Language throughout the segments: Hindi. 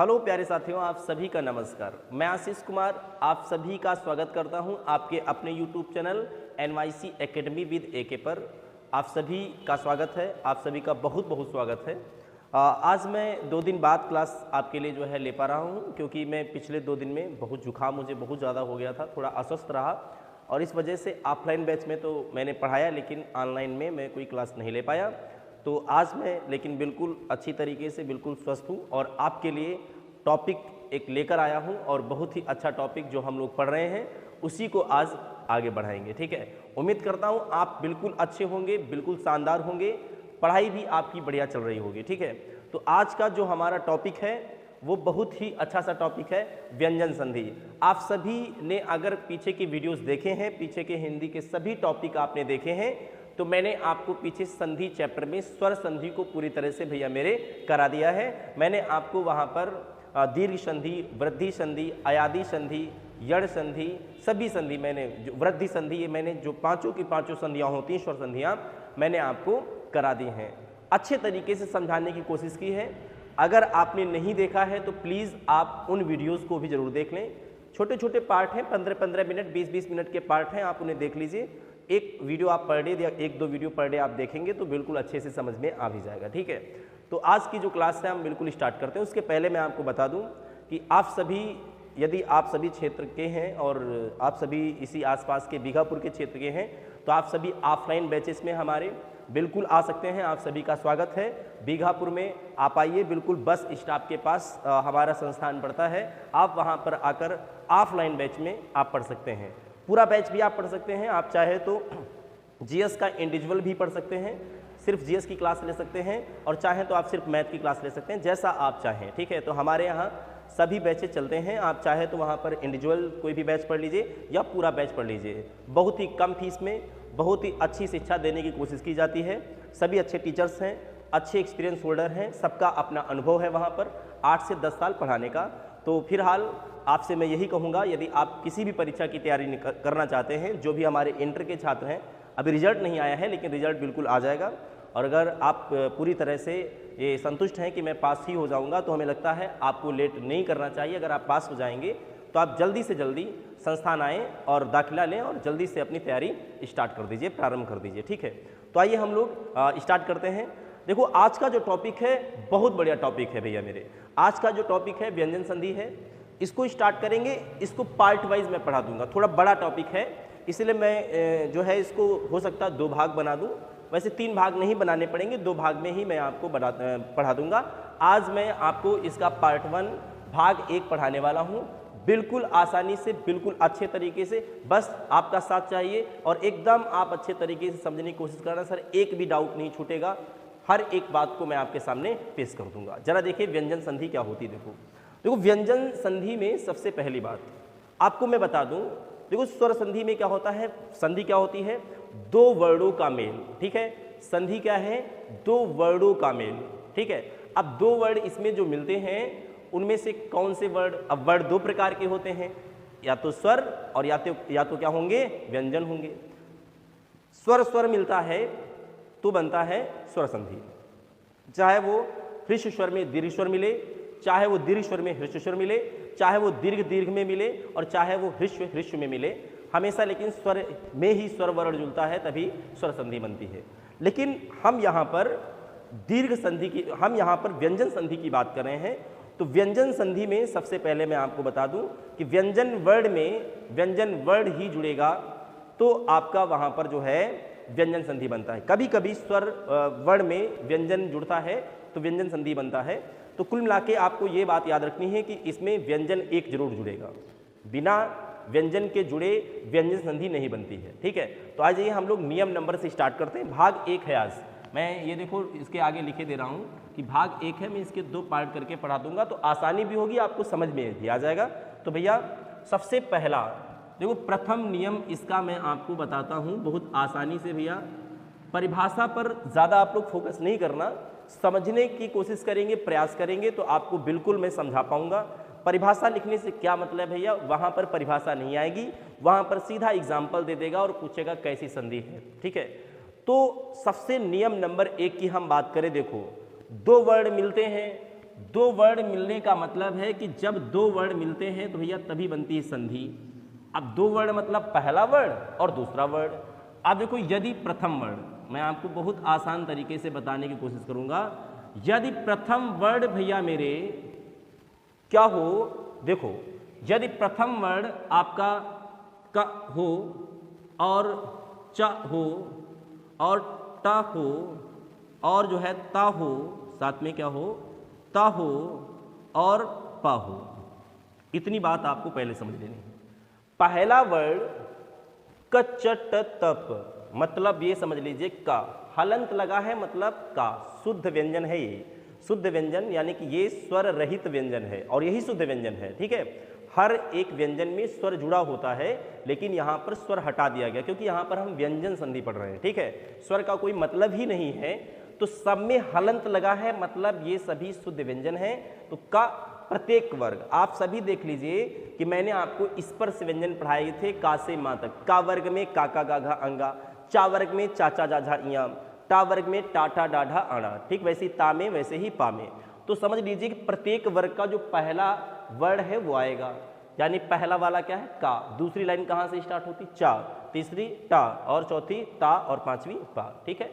हेलो प्यारे साथियों, आप सभी का नमस्कार। मैं आशीष कुमार आप सभी का स्वागत करता हूं आपके अपने YouTube channel NYC academy with AK पर। आप सभी का स्वागत है, आप सभी का बहुत बहुत स्वागत है। आज मैं 2 दिन बाद क्लास आपके लिए जो है ले पा रहा हूं, क्योंकि मैं पिछले 2 दिन में बहुत जुकाम मुझे बहुत ज़्यादा हो गया था, थोड़ा अस्वस्थ रहा और इस वजह से ऑफलाइन बैच में तो मैंने पढ़ाया, लेकिन ऑनलाइन में मैं कोई क्लास नहीं ले पाया। तो आज मैं लेकिन बिल्कुल अच्छी तरीके से बिल्कुल स्वस्थ हूँ और आपके लिए टॉपिक एक लेकर आया हूँ और बहुत ही अच्छा टॉपिक जो हम लोग पढ़ रहे हैं उसी को आज आगे बढ़ाएंगे। ठीक है, उम्मीद करता हूँ आप बिल्कुल अच्छे होंगे, बिल्कुल शानदार होंगे, पढ़ाई भी आपकी बढ़िया चल रही होगी। ठीक है, तो आज का जो हमारा टॉपिक है वो बहुत ही अच्छा सा टॉपिक है, व्यंजन संधि। आप सभी ने अगर पीछे की वीडियोस देखे हैं, पीछे के हिंदी के सभी टॉपिक आपने देखे हैं, तो मैंने आपको पीछे संधि चैप्टर में स्वर संधि को पूरी तरह से भैया मेरे करा दिया है। मैंने आपको वहाँ पर दीर्घ संधि, वृद्धि संधि, अयादि संधि, यड़ संधि, सभी संधि मैंने जो वृद्धि संधि, ये मैंने जो पांचों की पांचों संधियाँ होती हैं, स्वर संधियाँ मैंने आपको करा दी हैं। अच्छे तरीके से समझाने की कोशिश की है। अगर आपने नहीं देखा है तो प्लीज़ आप उन वीडियोज़ को भी ज़रूर देख लें। छोटे छोटे पार्ट हैं, 15-15 मिनट 20-20 मिनट के पार्ट हैं, आप उन्हें देख लीजिए। एक वीडियो आप पर डे या 1-2 वीडियो पर डे आप देखेंगे तो बिल्कुल अच्छे से समझ में आ भी जाएगा। ठीक है, तो आज की जो क्लास है हम बिल्कुल स्टार्ट करते हैं। उसके पहले मैं आपको बता दूं कि आप सभी, यदि आप सभी क्षेत्र के हैं और आप सभी इसी आसपास के बीघापुर के क्षेत्र के हैं, तो आप सभी ऑफलाइन बैचेस में हमारे बिल्कुल आ सकते हैं। आप सभी का स्वागत है। बीघापुर में आप आइए, बिल्कुल बस स्टॉप के पास हमारा संस्थान पड़ता है। आप वहाँ पर आकर ऑफलाइन बैच में आप पढ़ सकते हैं। पूरा बैच भी आप पढ़ सकते हैं। आप चाहे तो जीएस का इंडिविजुअल भी पढ़ सकते हैं, सिर्फ जीएस की क्लास ले सकते हैं, और चाहें तो आप सिर्फ मैथ की क्लास ले सकते हैं, जैसा आप चाहें। ठीक है, तो हमारे यहाँ सभी बैचेज चलते हैं। आप चाहे तो वहाँ पर इंडिविजुअल कोई भी बैच पढ़ लीजिए या पूरा बैच पढ़ लीजिए। बहुत ही कम फीस में बहुत ही अच्छी शिक्षा देने की कोशिश की जाती है। सभी अच्छे टीचर्स हैं, अच्छे एक्सपीरियंस होल्डर हैं, सबका अपना अनुभव है वहाँ पर 8 से 10 साल पढ़ाने का। तो फिलहाल आपसे मैं यही कहूँगा, यदि आप किसी भी परीक्षा की तैयारी करना चाहते हैं, जो भी हमारे इंटर के छात्र हैं, अभी रिजल्ट नहीं आया है लेकिन रिजल्ट बिल्कुल आ जाएगा, और अगर आप पूरी तरह से ये संतुष्ट हैं कि मैं पास ही हो जाऊंगा, तो हमें लगता है आपको लेट नहीं करना चाहिए। अगर आप पास हो जाएंगे तो आप जल्दी से जल्दी संस्थान आएँ और दाखिला लें और जल्दी से अपनी तैयारी स्टार्ट कर दीजिए, प्रारंभ कर दीजिए। ठीक है, तो आइए हम लोग स्टार्ट करते हैं। देखो, आज का जो टॉपिक है बहुत बढ़िया टॉपिक है भैया मेरे। आज का जो टॉपिक है व्यंजन संधि है। इसको स्टार्ट करेंगे, इसको पार्ट वाइज मैं पढ़ा दूंगा। थोड़ा बड़ा टॉपिक है, इसलिए मैं जो है इसको हो सकता है 2 भाग बना दूं। वैसे 3 भाग नहीं बनाने पड़ेंगे, 2 भाग में ही मैं आपको पढ़ा दूंगा। आज मैं आपको इसका पार्ट 1 भाग 1 पढ़ाने वाला हूं, बिल्कुल आसानी से, बिल्कुल अच्छे तरीके से। बस आपका साथ चाहिए और एकदम आप अच्छे तरीके से समझने की कोशिश करना। सर, एक भी डाउट नहीं छूटेगा, हर एक बात को मैं आपके सामने पेश कर दूंगा। जरा देखिए व्यंजन संधि क्या होती है। देखो व्यंजन संधि में सबसे पहली बात आपको मैं बता दूं। देखो, स्वर संधि में क्या होता है, संधि क्या होती है, 2 वर्णों का मेल। ठीक है, संधि क्या है, 2 वर्णों का मेल। ठीक है, अब 2 वर्ण इसमें जो मिलते हैं उनमें से कौन से वर्ण, अब वर्ण 2 प्रकार के होते हैं, या तो स्वर और या तो क्या होंगे, व्यंजन होंगे। स्वर स्वर मिलता है तो बनता है स्वर संधि, चाहे वो ह्रस्व स्वर में दीर्घ स्वर मिले, चाहे वो दीर्घ स्वर में ह्रस्व स्वर मिले, चाहे वो दीर्घ दीर्घ में मिले, और चाहे वो ह्रस्व ह्रस्व में मिले, हमेशा लेकिन स्वर में ही स्वर वर्ण जुड़ता है, तभी स्वर संधि बनती है। लेकिन हम यहाँ पर दीर्घ संधि की, हम यहाँ पर व्यंजन संधि की बात कर रहे हैं। तो व्यंजन संधि में सबसे पहले मैं आपको बता दूं कि व्यंजन वर्ण में व्यंजन वर्ण ही जुड़ेगा तो आपका वहाँ पर जो है व्यंजन संधि बनता है। कभी कभी स्वर वर्ण में व्यंजन जुड़ता है तो व्यंजन संधि बनता है। तो कुल मिला के आपको ये बात याद रखनी है कि इसमें व्यंजन एक जरूर जुड़ेगा, बिना व्यंजन के जुड़े व्यंजन संधि नहीं बनती है। ठीक है, तो आज ये हम लोग नियम नंबर से स्टार्ट करते हैं। भाग 1 है आज, मैं ये देखो इसके आगे लिखे दे रहा हूँ कि भाग 1 है। मैं इसके 2 पार्ट करके पढ़ा दूंगा तो आसानी भी होगी, आपको समझ में भी आ जाएगा। तो भैया सबसे पहला देखो, प्रथम नियम इसका मैं आपको बताता हूँ बहुत आसानी से। भैया परिभाषा पर ज़्यादा आप लोग फोकस नहीं करना, समझने की कोशिश करेंगे, प्रयास करेंगे तो आपको बिल्कुल मैं समझा पाऊंगा। परिभाषा लिखने से क्या मतलब है भैया, वहाँ पर परिभाषा नहीं आएगी, वहाँ पर सीधा एग्जाम्पल दे देगा और पूछेगा कैसी संधि है। ठीक है, तो सबसे नियम नंबर 1 की हम बात करें। देखो, 2 वर्ण मिलते हैं, दो वर्ड मिलने का मतलब है कि जब दो वर्ड मिलते हैं तो भैया तभी बनती है संधि। अब दो वर्ड मतलब पहला वर्ड और दूसरा वर्ड। अब देखो यदि प्रथम वर्ड, मैं आपको बहुत आसान तरीके से बताने की कोशिश करूंगा। यदि प्रथम वर्ड भैया मेरे क्या हो, देखो यदि प्रथम वर्ड आपका क हो और च हो और ट हो और जो है ता हो, साथ में क्या हो, ता हो और पा हो, इतनी बात आपको पहले समझ लेनी है। पहला वर्ड कचट तप, मतलब ये समझ लीजिए का, हलंत लगा है मतलब का, शुद्ध व्यंजन है ये, शुद्ध व्यंजन यानी कि ये स्वर रहित व्यंजन है और यही शुद्ध व्यंजन है। ठीक है, हर एक व्यंजन में स्वर जुड़ा होता है, लेकिन यहाँ पर स्वर हटा दिया गया क्योंकि यहाँ पर हम व्यंजन संधि पढ़ रहे हैं। ठीक है, स्वर का कोई मतलब ही नहीं है, तो सब में हलंत लगा है मतलब ये सभी शुद्ध व्यंजन है। तो का प्रत्येक वर्ग आप सभी देख लीजिए कि मैंने आपको स्पर्श व्यंजन पढ़ाए थे का से माँ तक। का वर्ग में काका गाघा अंगा, चा वर्ग में चाचा जाझा इयाम, टा वर्ग में टाटा डाढ़ा आड़ा, ठीक वैसे ही ता में वैसे ही पा में। तो समझ लीजिए कि प्रत्येक वर्ग का जो पहला वर्ड है वो आएगा, यानी पहला वाला क्या है का, दूसरी लाइन कहाँ से स्टार्ट होती चा, तीसरी टा और चौथी ता और पांचवी पा। ठीक है,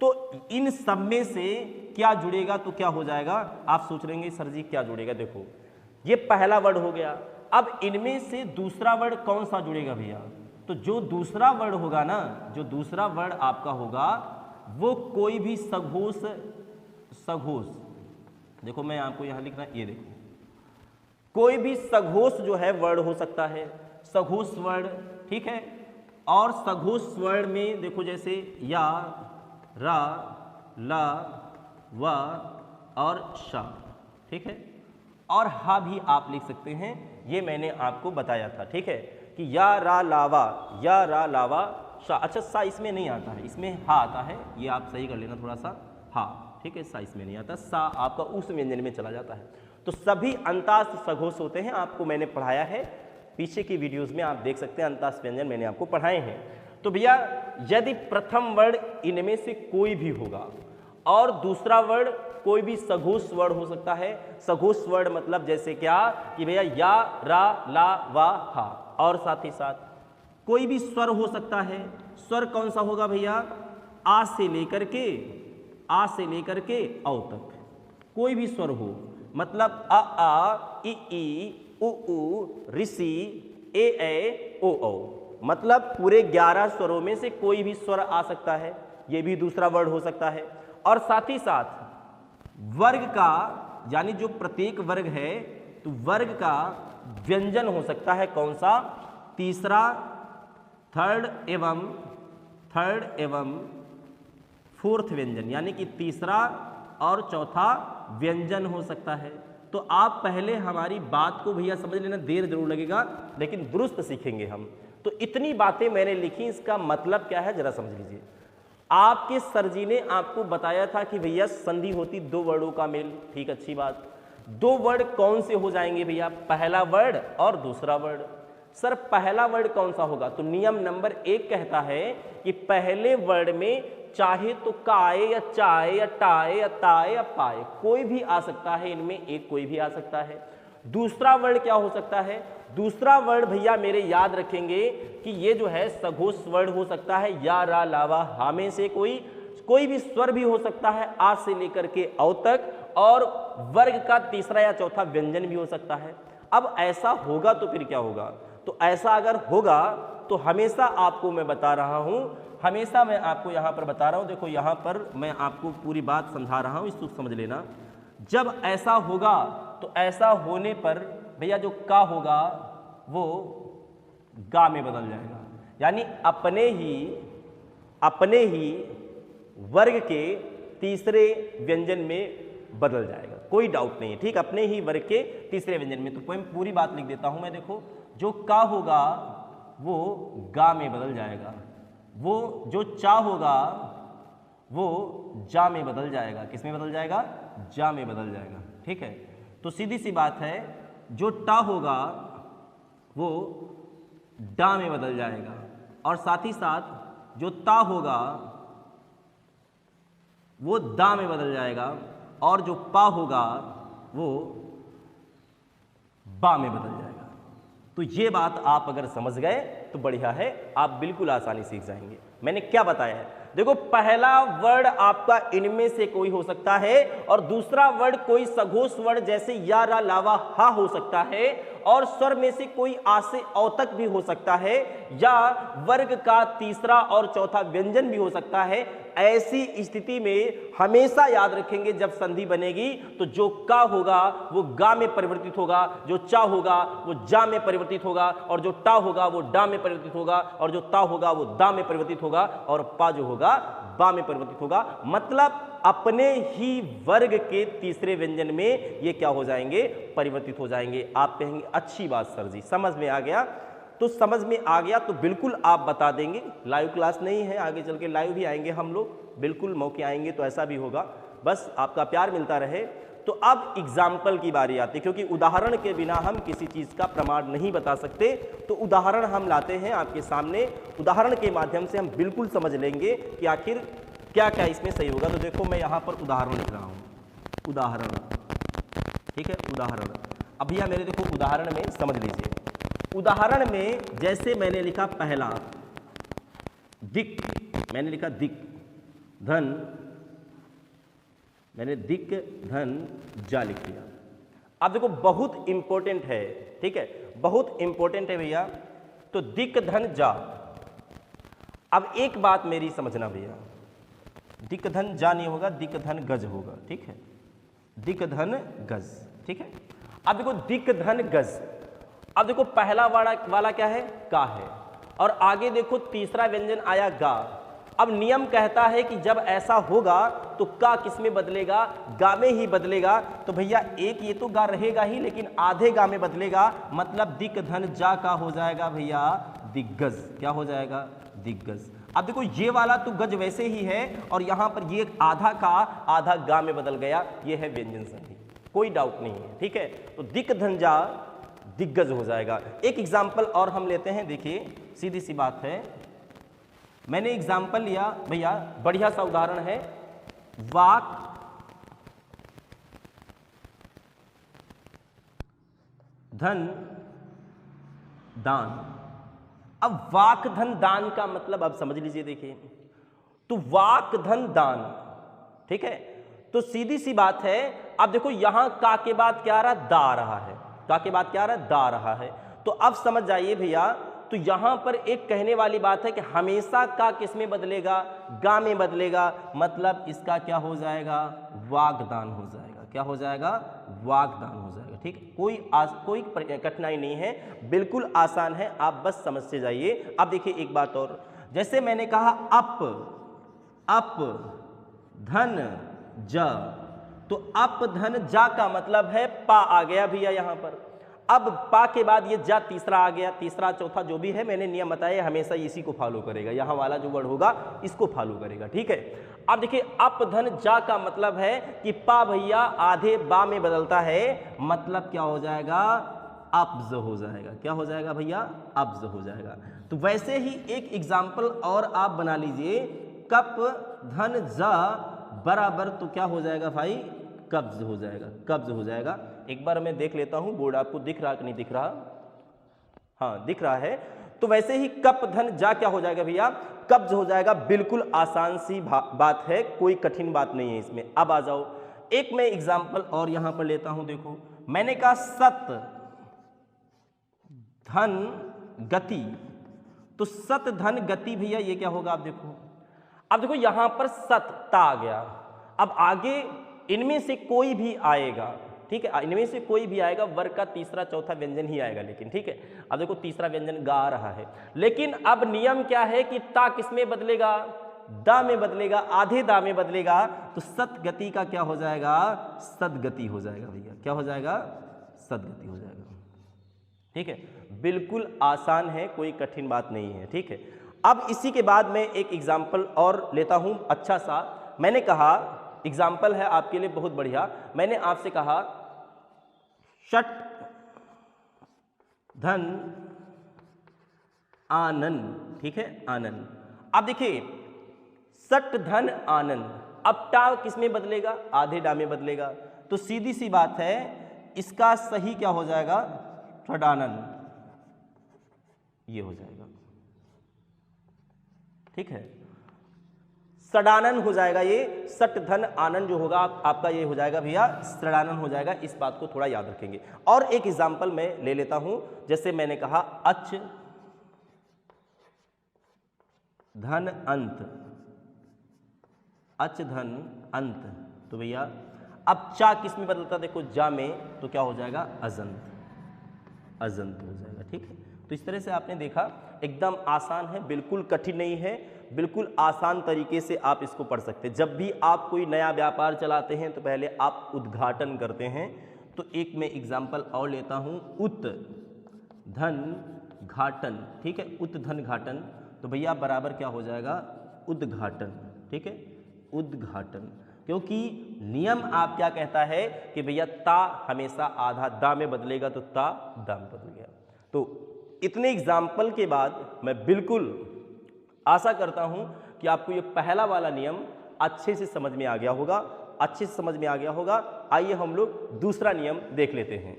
तो इन सब में से क्या जुड़ेगा तो क्या हो जाएगा, आप सोच रहे सर जी क्या जुड़ेगा। देखो ये पहला वर्ड हो गया, अब इनमें से दूसरा वर्ड कौन सा जुड़ेगा भैया, तो जो दूसरा वर्ड होगा ना, जो दूसरा वर्ड आपका होगा वो कोई भी सघोष, सघोष, देखो मैं आपको यहां लिखना, ये देखो कोई भी सघोष जो है वर्ड हो सकता है, सघोष वर्ड। ठीक है, और सघोष वर्ड में देखो जैसे या, रा, ला, वा और शा। ठीक है, और हा भी आप लिख सकते हैं, ये मैंने आपको बताया था। ठीक है, कि या रा लावा, या रा लावा शा। अच्छा सा इसमें नहीं आता है, इसमें हा आता है, ये आप सही कर लेना थोड़ा सा, हा। ठीक है, सा इसमें नहीं आता, सा आपका उस व्यंजन में चला जाता है। तो सभी अंतास सघोष होते हैं, आपको मैंने पढ़ाया है, पीछे की वीडियोस में आप देख सकते हैं, अंतास व्यंजन मैंने आपको पढ़ाए हैं। तो भैया यदि प्रथम वर्ड इनमें से कोई भी होगा और दूसरा वर्ड कोई भी सघोष वर्ड हो सकता है। सघोष वर्ड मतलब जैसे क्या कि भैया या, रा, ला, वा, हा, और साथ ही साथ कोई भी स्वर हो सकता है। स्वर कौन सा होगा भैया, आ से लेकर के, आ से लेकर के औ तक कोई भी स्वर हो, मतलब आ, ई, उ, ऋषि, ए, ओ, मतलब पूरे 11 स्वरों में से कोई भी स्वर आ सकता है, ये भी दूसरा वर्ड हो सकता है। और साथ ही साथ वर्ग का, यानी जो प्रत्येक वर्ग है तो वर्ग का व्यंजन हो सकता है कौन सा, तीसरा, थर्ड एवं फोर्थ व्यंजन, यानी कि तीसरा और चौथा व्यंजन हो सकता है। तो आप पहले हमारी बात को भैया समझ लेना, देर जरूर लगेगा लेकिन दुरुस्त सीखेंगे हम। तो इतनी बातें मैंने लिखी, इसका मतलब क्या है जरा समझ लीजिए। आपके सर जी ने आपको बताया था कि भैया संधि होती दो वर्डों का मेल, ठीक, अच्छी बात। दो वर्ड कौन से हो जाएंगे भैया, पहला वर्ड और दूसरा वर्ड। सर पहला वर्ड कौन सा होगा, तो नियम नंबर 1 कहता है कि पहले वर्ड में चाहे तो काए या चाय या टाए या ताए या पाए, कोई भी आ सकता है, इनमें एक कोई भी आ सकता है। दूसरा वर्ड क्या हो सकता है, दूसरा वर्ड भैया मेरे याद रखेंगे कि ये जो है सघोष वर्ड हो सकता है, या, रा, लावा, हा में से कोई भी स्वर भी हो सकता है, आ से लेकर के औ तक, और वर्ग का तीसरा या चौथा व्यंजन भी हो सकता है। अब ऐसा होगा तो फिर क्या होगा, तो ऐसा अगर होगा तो हमेशा आपको मैं बता रहा हूं, हमेशा मैं आपको यहां पर बता रहा हूं, देखो यहां पर मैं आपको पूरी बात समझा रहा हूं, इसको समझ लेना। जब ऐसा होगा तो ऐसा होने पर भैया जो का होगा वो गा में बदल जाएगा, यानी अपने ही वर्ग के तीसरे व्यंजन में बदल जाएगा, कोई डाउट नहीं है, ठीक, अपने ही वर्ग के तीसरे व्यंजन में। तो मैं पूरी बात लिख देता हूं मैं, देखो जो का होगा वो गा में बदल जाएगा, वो जो चा होगा वो जा में बदल जाएगा, किस में बदल जाएगा, जा में बदल जाएगा। ठीक है, तो सीधी सी बात है, जो टा होगा वो डा में बदल जाएगा, और साथ ही साथ जो ता होगा वो दा में बदल जाएगा, और जो पा होगा वो बा में बदल जाएगा। तो ये बात आप अगर समझ गए तो बढ़िया है, आप बिल्कुल आसानी सीख जाएंगे। मैंने क्या बताया है, देखो पहला वर्ड आपका इनमें से कोई हो सकता है और दूसरा वर्ड कोई सघोष वर्ड जैसे या, रा, लावा, हा हो सकता है और स्वर में से कोई आ से औ तक भी हो सकता है या वर्ग का तीसरा और चौथा व्यंजन भी हो सकता है। ऐसी स्थिति में हमेशा याद रखेंगे जब संधि बनेगी तो जो का होगा वो गा में परिवर्तित होगा, जो चा होगा वो जा में परिवर्तित होगा और जो टा होगा वो डा में परिवर्तित होगा और जो ता होगा वो दा में परिवर्तित होगा और पा जो होगा बा में परिवर्तित होगा। मतलब अपने ही वर्ग के तीसरे व्यंजन में ये क्या हो जाएंगे, परिवर्तित हो जाएंगे। आप कहेंगे अच्छी बात सर जी, समझ में आ गया। तो समझ में आ गया तो बिल्कुल आप बता देंगे। लाइव क्लास नहीं है, आगे चल के लाइव भी आएंगे हम लोग, बिल्कुल मौके आएंगे तो ऐसा भी होगा, बस आपका प्यार मिलता रहे। तो अब एग्जाम्पल की बारी आती है, क्योंकि उदाहरण के बिना हम किसी चीज़ का प्रमाण नहीं बता सकते। तो उदाहरण हम लाते हैं आपके सामने, उदाहरण के माध्यम से हम बिल्कुल समझ लेंगे कि आखिर क्या क्या इसमें सही होगा। तो देखो मैं यहाँ पर उदाहरण लिख रहा हूँ, उदाहरण, ठीक है, उदाहरण। अब भैया मेरे देखो उदाहरण में समझ लीजिए, उदाहरण में जैसे मैंने लिखा पहला दिक, मैंने लिखा दिक धन, मैंने दिक धन जा लिख दिया। अब देखो बहुत इंपॉर्टेंट है, ठीक है, बहुत इंपॉर्टेंट है भैया। तो दिक धन जा, अब एक बात मेरी समझना भैया, दिक धन जा नहीं होगा, दिक धन गज होगा, ठीक है, दिक धन गज, ठीक है। अब देखो दिक धन गज, अब देखो पहला वाला क्या है, का है, और आगे देखो तीसरा व्यंजन आया गा। अब नियम कहता है कि जब ऐसा होगा तो का किस में बदलेगा, गा में ही बदलेगा। तो भैया एक ये तो गा रहेगा ही, लेकिन आधे गा में बदलेगा, मतलब दिक धन जा का हो जाएगा भैया दिग्गज। क्या हो जाएगा, दिग्गज। अब देखो ये वाला तो गज वैसे ही है और यहाँ पर ये आधा का आधा गा में बदल गया, ये है व्यंजन संधि, कोई डाउट नहीं है, ठीक है। तो दिक धन जा दिग्गज हो जाएगा। एक एग्जाम्पल और हम लेते हैं, देखिए सीधी सी बात है, मैंने एग्जाम्पल लिया भैया, बढ़िया सा उदाहरण है, वाक धन दान। अब वाक धन दान का मतलब अब समझ लीजिए, देखिए तो वाक धन दान, ठीक है। तो सीधी सी बात है, अब देखो यहां का के बाद क्या आ रहा, दा आ रहा है, का के बाद क्या आ रहा है, दा आ रहा है। तो अब समझ जाइए भैया, तो यहां पर एक कहने वाली बात है कि हमेशा का किस में बदलेगा, गा में बदलेगा, मतलब इसका क्या हो जाएगा, वागदान हो जाएगा। क्या हो जाएगा, वागदान हो जाएगा, ठीक है। कोई कठिनाई नहीं है, बिल्कुल आसान है, आप बस समझते जाइए। अब देखिए एक बात और, जैसे मैंने कहा अप धन जा, तो अप धन जा का मतलब है पा आ गया भैया यहाँ पर। अब पा के बाद ये जा तीसरा आ गया, तीसरा चौथा जो भी है मैंने नियम बताया, हमेशा इसी को फॉलो करेगा, यहाँ वाला जो वर्ड होगा इसको फॉलो करेगा, ठीक है। अब देखिए अप धन जा का मतलब है कि पा भैया आधे बा में बदलता है, मतलब क्या हो जाएगा, अब्ज हो जाएगा। क्या हो जाएगा भैया, अब्ज हो जाएगा। तो वैसे ही एक एग्जाम्पल और आप बना लीजिए, कप धन जा बराबर, तो क्या हो जाएगा भाई, कब्ज हो जाएगा, कब्ज हो जाएगा। एक बार मैं देख लेता हूं बोर्ड आपको दिख रहा कि नहीं दिख रहा, हाँ दिख रहा है। तो वैसे ही कप धन जा क्या हो जाएगा भैया, कब्ज हो जाएगा। बिल्कुल आसान सी बात है, कोई कठिन बात नहीं है इसमें। अब आ जाओ, एक मैं एग्जाम्पल और यहां पर लेता हूं, देखो मैंने कहा सत धन गति, तो सत धन गति भैया ये क्या होगा, आप देखो, अब देखो यहां पर सत ता आ गया, अब आगे इनमें से कोई भी आएगा, ठीक है, इनमें से कोई भी आएगा, वर्ग का तीसरा चौथा व्यंजन ही आएगा, लेकिन ठीक है। अब देखो तीसरा व्यंजन गा आ रहा है, लेकिन अब नियम क्या है कि ता किस में बदलेगा, दा में बदलेगा, आधे दा में बदलेगा। तो सतगति का क्या हो जाएगा, सदगति हो जाएगा भैया। क्या हो जाएगा, सदगति हो जाएगा, ठीक है। बिल्कुल आसान है, कोई कठिन बात नहीं है, ठीक है। अब इसी के बाद मैं एक एग्जाम्पल और लेता हूं अच्छा सा। मैंने कहा एग्जाम्पल है आपके लिए बहुत बढ़िया, मैंने आपसे कहा षट धन आनंद, ठीक है, आनंद। अब देखिए षट धन आनंद, अब टा किस में बदलेगा, आधे डा में बदलेगा, तो सीधी सी बात है, इसका सही क्या हो जाएगा, षडानन, ये हो जाएगा। ठीक है, षडानन हो जाएगा ये, सट धन आनंद जो होगा आपका ये हो जाएगा भैया षडानन हो जाएगा। इस बात को थोड़ा याद रखेंगे। और एक एग्जांपल मैं ले लेता हूं, जैसे मैंने कहा अच धन अंत, अच धन अंत, तो भैया अब चा किस में बदलता, देखो जा में, तो क्या हो जाएगा अजंत, अजंत हो जाएगा। ठीक है, तो इस तरह से आपने देखा, एकदम आसान है, बिल्कुल कठिन नहीं है, बिल्कुल आसान तरीके से आप इसको पढ़ सकते हैं। जब भी आप कोई नया व्यापार चलाते हैं तो पहले आप उद्घाटन करते हैं। तो एक मैं एग्जाम्पल और लेता हूं, उत धन घाटन। ठीक है, उत धन घाटन, तो भैया बराबर क्या हो जाएगा, उद्घाटन। ठीक है, उद्घाटन, क्योंकि नियम आप क्या कहता है कि भैया ता हमेशा आधा दा में बदलेगा, तो ता दा में बदल गया। तो इतने एग्जाम्पल के बाद मैं बिल्कुल आशा करता हूं कि आपको ये पहला वाला नियम अच्छे से समझ में आ गया होगा, अच्छे से समझ में आ गया होगा। आइए हम लोग दूसरा नियम देख लेते हैं।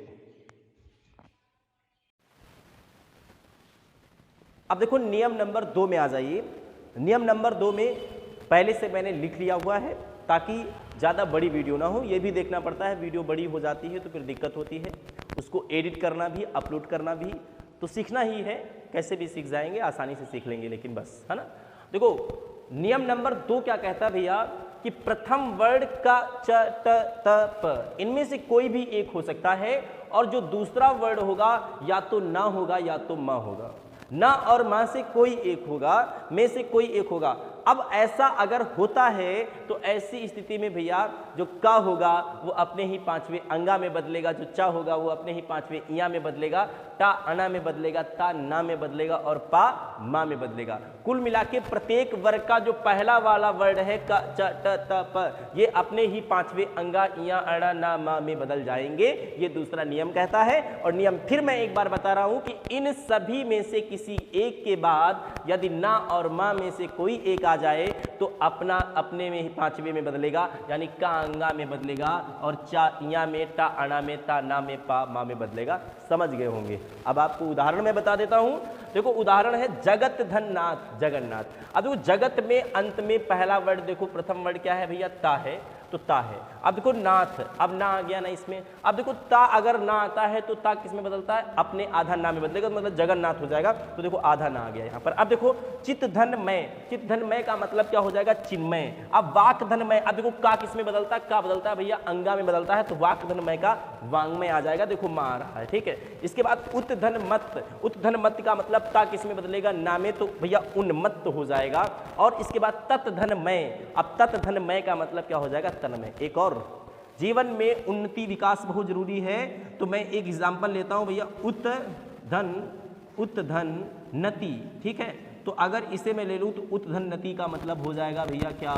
अब देखो नियम नंबर 2 में आ जाइए। नियम नंबर 2 में पहले से मैंने लिख लिया हुआ है ताकि ज़्यादा बड़ी वीडियो ना हो। ये भी देखना पड़ता है, वीडियो बड़ी हो जाती है तो फिर दिक्कत होती है, उसको एडिट करना भी, अपलोड करना भी, तो सीखना ही है, कैसे भी सीख जाएंगे, आसानी से सीख लेंगे, लेकिन बस, है ना। देखो नियम नंबर 2 क्या कहता है भैया कि प्रथम वर्ड का च ट त प इनमें से कोई भी एक हो सकता है, और जो दूसरा वर्ड होगा या तो ना होगा या तो म होगा। ना और मां से कोई एक होगा, में से कोई एक होगा। अब ऐसा अगर होता है तो ऐसी स्थिति में भैया जो का होगा वो अपने ही 5वें अंगा में बदलेगा, जो चा होगा वो अपने ही 5वें इया में बदलेगा, टा अना में बदलेगा, ता ना में बदलेगा, और पा मा में बदलेगा। कुल मिला के प्रत्येक वर्ग का जो पहला वाला वर्ड है का च ट त प, ये अपने ही 5वें अंगा इया अड़ा ना मा में बदल जाएंगे। ये दूसरा नियम कहता है। और नियम फिर मैं एक बार बता रहा हूं कि इन सभी में से किसी एक के बाद यदि ना और मा में से कोई एक आ जाए तो अपने में ही 5वें में बदलेगा, यानी का अंगा में बदलेगा, और चा इया में, टा अना में, ता ना में, पा मा में बदलेगा। समझ गए होंगे। अब आपको उदाहरण मैं बता देता हूं। देखो उदाहरण है जगत धन नाथ, जगन्नाथ। अब देखो जगत में अंत में पहला वर्ड, देखो प्रथम वर्ड क्या है भैया, ता है, तो ता है। अब देखो नाथ, अब ना आ गया ना इसमें। अब देखो ता अगर ना आता है तो ता किस में बदलता है, अपने आधा ना में बदलेगा, तो मतलब जगन्नाथ हो जाएगा। तो देखो आधा ना आ गया यहाँ पर। अब देखो चित धन मय, चित धन मय का मतलब क्या हो जाएगा, चिन्मय। अब वाक धन मय, अब देखो का किस में बदलता है, का बदलता है भैया अंगा में बदलता है, तो वाक धन मय का वांग्मय आ जाएगा। देखो मा आ रहा है, ठीक है। इसके बाद उत धन मत, उत धन मत का मतलब ता किस में बदलेगा, ना में, तो भैया उन्मत्त हो जाएगा। और इसके बाद तत् धन मय, अब तत् धन मय का मतलब क्या हो जाएगा, तन्मय। एक और, जीवन में उन्नति विकास बहुत जरूरी है, तो मैं एक एग्जांपल लेता हूं भैया, उत धन नति। ठीक है, तो अगर इसे मैं ले लूं तो उत धन नति का मतलब हो जाएगा भैया क्या,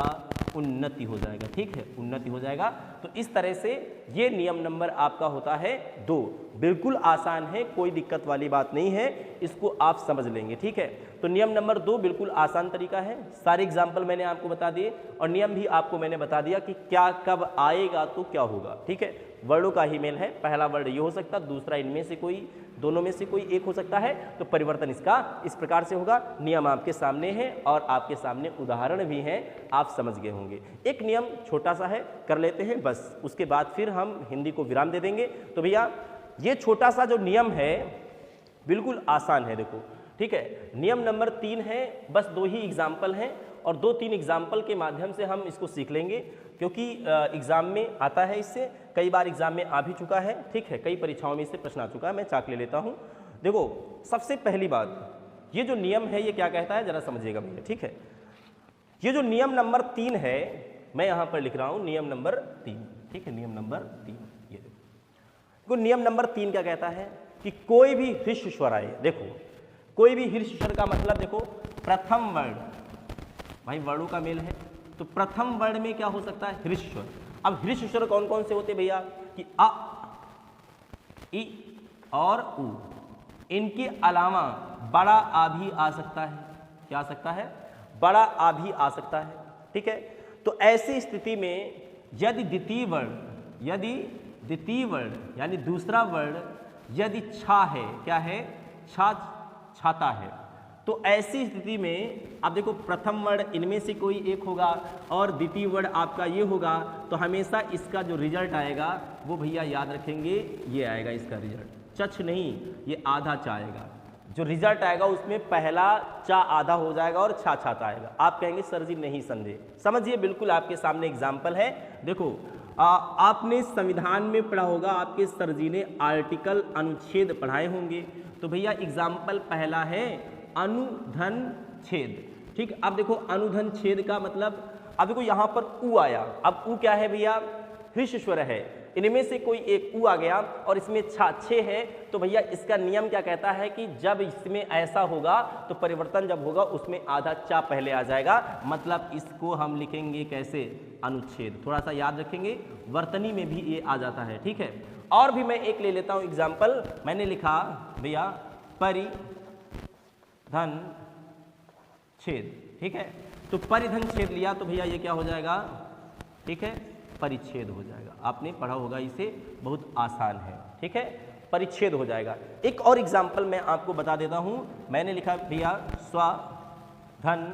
उन्नति हो जाएगा। ठीक है, उन्नति हो जाएगा। तो इस तरह से ये नियम नंबर आपका होता है 2। बिल्कुल आसान है, कोई दिक्कत वाली बात नहीं है, इसको आप समझ लेंगे। ठीक है, तो नियम नंबर 2 बिल्कुल आसान तरीका है। सारे एग्जाम्पल मैंने आपको बता दिए और नियम भी आपको मैंने बता दिया कि क्या कब आएगा तो क्या होगा। ठीक है, वर्डों का ही मेल है, पहला वर्ड ये हो सकता, दूसरा इनमें से कोई, दोनों में से कोई एक हो सकता है। तो परिवर्तन इसका इस प्रकार से होगा। नियम आपके सामने है और आपके सामने उदाहरण भी हैं, आप समझ गए होंगे। एक नियम छोटा सा है, कर लेते हैं बस, उसके बाद फिर हम हिंदी को विराम दे देंगे। तो भैया ये छोटा सा जो नियम है बिल्कुल आसान है, देखो। ठीक है, नियम नंबर 3 है, बस 2 ही एग्जाम्पल हैं और 2-3 एग्जाम्पल के माध्यम से हम इसको सीख लेंगे, क्योंकि एग्जाम में आता है, इससे कई बार एग्जाम में आ भी चुका है। ठीक है, कई परीक्षाओं में इससे प्रश्न आ चुका है। मैं चाक ले लेता हूं। देखो सबसे पहली बात, ये जो नियम है ये क्या कहता है, जरा समझिएगा भैया। ठीक है, ये जो नियम नंबर 3 है, मैं यहां पर लिख रहा हूं नियम नंबर 3। ठीक है, नियम नंबर 3, ये देखो नियम नंबर 3 क्या कहता है कि कोई भी ह्रस्व स्वर आए। देखो कोई भी ह्रस्व स्वर का मतलब, देखो प्रथम वर्ड, भाई वर्डों का मेल है, तो प्रथम वर्ड में क्या हो सकता है, ह्रस्व स्वर। अब ह्रस्व स्वर कौन कौन से होते भैया, कि अ, इ और उ। इनके अलावा बड़ा आ भी आ सकता है। क्या आ सकता है, बड़ा आ भी आ सकता है। ठीक है, तो ऐसी स्थिति में यदि द्वितीय वर्ण यदि द्वितीय वर्ण यानी दूसरा वर्ण यदि छा है, क्या है, छा, छाता है, तो ऐसी स्थिति में आप देखो प्रथम वर्ण इनमें से कोई एक होगा और द्वितीय वर्ण आपका ये होगा, तो हमेशा इसका जो रिजल्ट आएगा वो भैया याद रखेंगे ये आएगा इसका रिजल्ट, चछ नहीं, ये आधा चा आएगा। जो रिजल्ट आएगा उसमें पहला चा आधा हो जाएगा और छा छाता आएगा। आप कहेंगे सर जी नहीं संदेह, समझिए बिल्कुल आपके सामने एग्जाम्पल है। देखो आपने संविधान में पढ़ा होगा, आपके सर जी ने आर्टिकल अनुच्छेद पढ़ाए होंगे, तो भैया एग्जाम्पल पहला है अनुधन छेद। ठीक, अब देखो अनुधन छेद का मतलब, अब देखो यहाँ पर उ आया, अब उ क्या है भैया, ह्रीश स्वर है, इनमें से कोई एक उ आ गया और इसमें छा छे है, तो भैया इसका नियम क्या कहता है कि जब इसमें ऐसा होगा तो परिवर्तन जब होगा उसमें आधा चा पहले आ जाएगा, मतलब इसको हम लिखेंगे कैसे, अनुच्छेद। थोड़ा सा याद रखेंगे, वर्तनी में भी ये आ जाता है। ठीक है, और भी मैं एक ले लेता हूँ एग्जाम्पल, मैंने लिखा भैया परिधन छेद। ठीक है, तो परिधन छेद लिया तो भैया ये क्या हो जाएगा, ठीक है, परिच्छेद हो जाएगा। आपने पढ़ा होगा इसे, बहुत आसान है। ठीक है, परिच्छेद हो जाएगा। एक और एग्जाम्पल मैं आपको बता देता हूं, मैंने लिखा भैया स्व धन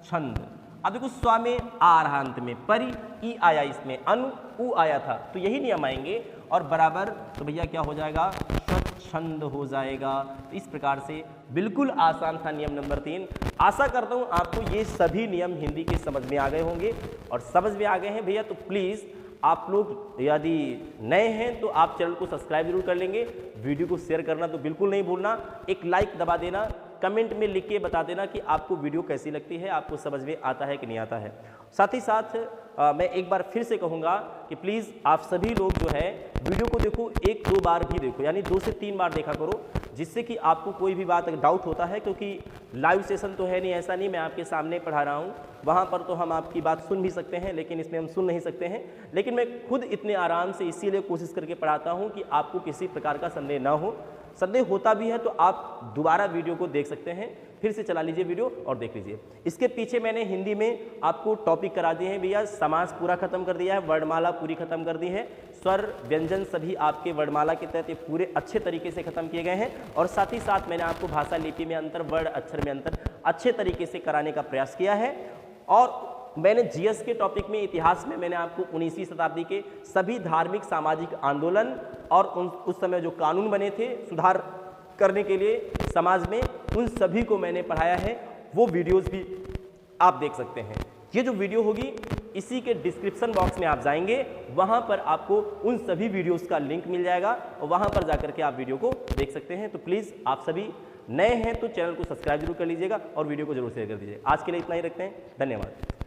छंद। अब देखो स्व में आ रहा अंत में, परि ई आया, इसमें अनु उ आया था, तो यही नियम आएंगे और बराबर, तो भैया क्या हो जाएगा, स्वच्छंद हो जाएगा। तो इस प्रकार से बिल्कुल आसान था नियम नंबर 3। आशा करता हूं आपको ये सभी नियम हिंदी के समझ में आ गए होंगे, और समझ में आ गए हैं भैया तो प्लीज़ आप लोग यदि नए हैं तो आप चैनल को सब्सक्राइब जरूर कर लेंगे, वीडियो को शेयर करना तो बिल्कुल नहीं भूलना, एक लाइक दबा देना, कमेंट में लिख के बता देना कि आपको वीडियो कैसी लगती है, आपको समझ में आता है कि नहीं आता है। साथ ही साथ मैं एक बार फिर से कहूँगा कि प्लीज़ आप सभी लोग जो है वीडियो को देखो, 1-2 बार भी देखो, यानी 2 से 3 बार देखा करो, जिससे कि आपको कोई भी बात डाउट होता है, क्योंकि लाइव सेशन तो है नहीं, ऐसा नहीं मैं आपके सामने पढ़ा रहा हूँ, वहाँ पर तो हम आपकी बात सुन भी सकते हैं, लेकिन इसमें हम सुन नहीं सकते हैं। लेकिन मैं खुद इतने आराम से इसीलिए कोशिश करके पढ़ाता हूँ कि आपको किसी प्रकार का संदेह ना हो। संदेह होता भी है तो आप दोबारा वीडियो को देख सकते हैं, फिर से चला लीजिए वीडियो और देख लीजिए। इसके पीछे मैंने हिंदी में आपको टॉपिक करा दिए हैं भैया, समास पूरा खत्म कर दिया है, वर्णमाला पूरी खत्म कर दी है, स्वर व्यंजन सभी आपके वर्णमाला के तहत ये पूरे अच्छे तरीके से खत्म किए गए हैं, और साथ ही साथ मैंने आपको भाषा लिपि में अंतर, वर्ण अक्षर में अंतर अच्छे तरीके से कराने का प्रयास किया है। और मैंने जीएस के टॉपिक में, इतिहास में मैंने आपको 19वीं शताब्दी के सभी धार्मिक सामाजिक आंदोलन और उस समय जो कानून बने थे सुधार करने के लिए समाज में, उन सभी को मैंने पढ़ाया है। वो वीडियोस भी आप देख सकते हैं। ये जो वीडियो होगी इसी के डिस्क्रिप्शन बॉक्स में आप जाएंगे, वहां पर आपको उन सभी वीडियोस का लिंक मिल जाएगा और वहां पर जाकर के आप वीडियो को देख सकते हैं। तो प्लीज़ आप सभी नए हैं तो चैनल को सब्सक्राइब जरूर कर लीजिएगा और वीडियो को जरूर शेयर कर दीजिए। आज के लिए इतना ही रखते हैं, धन्यवाद।